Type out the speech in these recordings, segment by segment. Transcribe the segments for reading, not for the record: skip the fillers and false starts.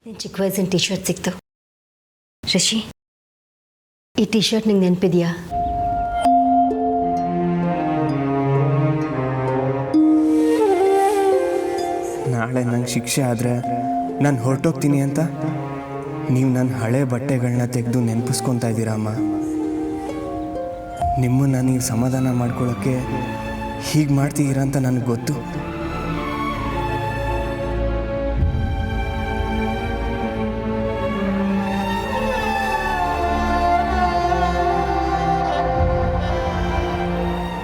ನಿನ್ನ ಚಿಕ್ಕ ವಯಸ್ಸಿನ ಟಿ ಶರ್ಟ್ ಸಿಕ್ತು. ರಿಷಿ, ಈ ಟಿ ಶರ್ಟ್ ನಿಂಗೆ ನೆನಪಿದೆಯಾ? ನಾಳೆ ನಂಗೆ ಶಿಕ್ಷೆ ಆದರೆ ನಾನು ಹೊರಟೋಗ್ತೀನಿ ಅಂತ ನೀವು ನನ್ನ ಹಳೆ ಬಟ್ಟೆಗಳನ್ನ ತೆಗೆದು ನೆನಪಿಸ್ಕೊತಾ ಇದ್ದೀರಾ ಅಮ್ಮ. ನಿಮ್ಮನ್ನು ನೀವು ಸಮಾಧಾನ ಮಾಡ್ಕೊಳ್ಳೋಕ್ಕೆ ಹೀಗೆ ಮಾಡ್ತೀರಾ ಅಂತ ನನಗೆ ಗೊತ್ತು.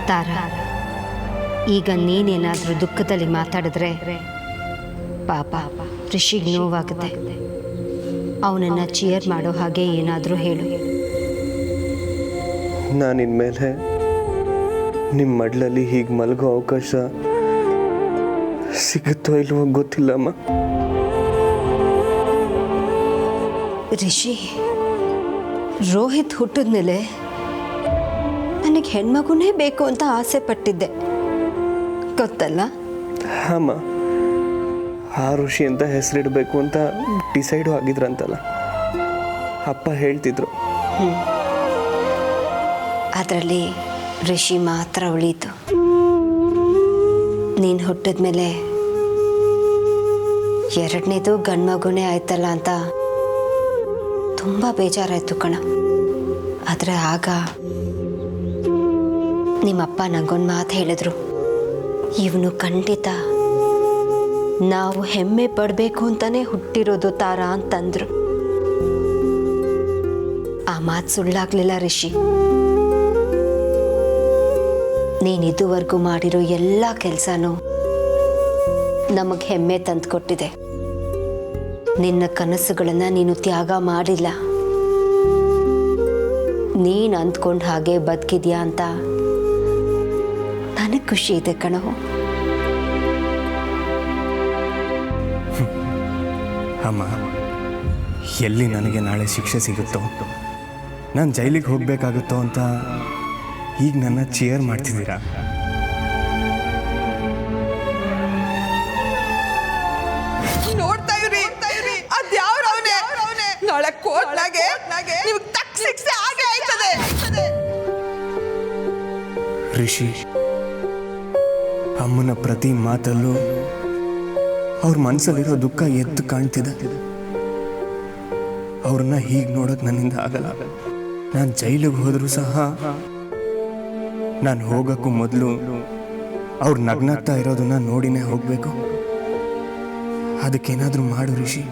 ತಾರಾ, ಈಗ ನೀನೇನಾದರೂ ದುಃಖದಲ್ಲಿ ಮಾತಾಡಿದ್ರೆ ಪಾಪ ರಿಷಿಗೆ ನೋವಾಗುತ್ತೆ. ಅವನನ್ನು ಚಿಯರ್ ಮಾಡೋ ಹಾಗೆ ಏನಾದರೂ ಹೇಳು. ನಾನು ಇನ್ಮೇಲೆ ನಿಮ್ಮ ಮಡ್ಲಲ್ಲಿ ಹೀಗೆ ಮಲಗೋ ಅವಕಾಶ ಸಿಗುತ್ತೋ ಇಲ್ವೋ ಗೊತ್ತಿಲ್ಲಮ್ಮ. ರಿಷಿ, ರೋಹಿತ್ ಹುಟ್ಟಿದ ಮೇಲೆ ನನಗೆ ಹೆಣ್ಮಗುನೇ ಬೇಕು ಅಂತ ಆಸೆ ಪಟ್ಟಿದ್ದೆ, ಗೊತ್ತಲ್ಲ? ಹಾಂ, ಆ ಋಷಿ ಅಂತ ಹೆಸರಿಡಬೇಕು ಅಂತ ಡಿಸೈಡು ಆಗಿದ್ರಂತಲ್ಲ, ಅಪ್ಪ ಹೇಳ್ತಿದ್ರು. ಅದರಲ್ಲಿ ರಿಷಿ ಮಾತ್ರ ಉಳೀತು. ನೀನು ಹುಟ್ಟಿದ ಮೇಲೆ ಎರಡನೇದು ಗಂಡ್ಮಗುನೇ ಆಯ್ತಲ್ಲ ಅಂತ ತುಂಬ ಬೇಜಾರಾಯಿತು ಕಣ. ಆದರೆ ಆಗ ನಿಮ್ಮಪ್ಪ ನಂಗೊಂದು ಮಾತು ಹೇಳಿದ್ರು, ಇವನು ಖಂಡಿತ ನಾವು ಹೆಮ್ಮೆ ಪಡಬೇಕು ಅಂತಾನೆ ಹುಟ್ಟಿರೋದು ತಾರಾ ಅಂತಂದ್ರು. ಆ ಮಾತು ಸುಳ್ಳಾಗ್ಲಿಲ್ಲ ರಿಷಿ. ನೀನು ಇದುವರೆಗೂ ಮಾಡಿರೋ ಎಲ್ಲ ಕೆಲಸನೂ ನಮಗೆ ಹೆಮ್ಮೆ ತಂದುಕೊಟ್ಟಿದೆ. ನಿನ್ನ ಕನಸುಗಳನ್ನು ನೀನು ತ್ಯಾಗ ಮಾಡಿಲ್ಲ. ನೀನು ಅಂದ್ಕೊಂಡು ಹಾಗೆ ಬದುಕಿದ್ಯಾ ಅಂತ ನನಗೆ ಖುಷಿ ಇದೆ ಕಣೋ. ಅಮ್ಮ, ಎಲ್ಲಿ ನನಗೆ ನಾಳೆ ಶಿಕ್ಷೆ ಸಿಗುತ್ತೋ, ನಾನು ಜೈಲಿಗೆ ಹೋಗಬೇಕಾಗುತ್ತೋ ಅಂತ ಈಗ ನನ್ನ ಚಿಯರ್ ಮಾಡ್ತಿದ್ದೀರಾ? ನೋಡ್ತಾ ಇರಿ, ಅದ್ಯಾವ್ರ ಅವನೇ ನಾಳೆ ಕೋರ್ಟ್ನಾಗೆ ನಿಮ್ಗೆ ತಕ್ಕ ಶಿಕ್ಷೆ ಆಗೇ ಆಯ್ತದೆ. ರಿಷಿ, ಅಮ್ಮನ ಪ್ರತಿ ಮಾತಲ್ಲೂ ಅವ್ರ ಮನಸ್ಸಲ್ಲಿರೋ ದುಃಖ ಎದ್ದು ಕಾಣ್ತಿದೆ. ಅವ್ರನ್ನ ಹೀಗೆ ನೋಡೋಕೆ ನನ್ನಿಂದ ಆಗಲ್ಲ. ನಾನು ಜೈಲಿಗೆ ಹೋದರೂ ಸಹ ನಾನು ಹೋಗೋಕ್ಕೂ ಮೊದಲು ಅವ್ರು ನಗ್ನಾಗ್ತಾ ಇರೋದನ್ನ ನೋಡಿನೇ ಹೋಗಬೇಕು. ಅದಕ್ಕೇನಾದರೂ ಮಾಡು ರಿಷಿ.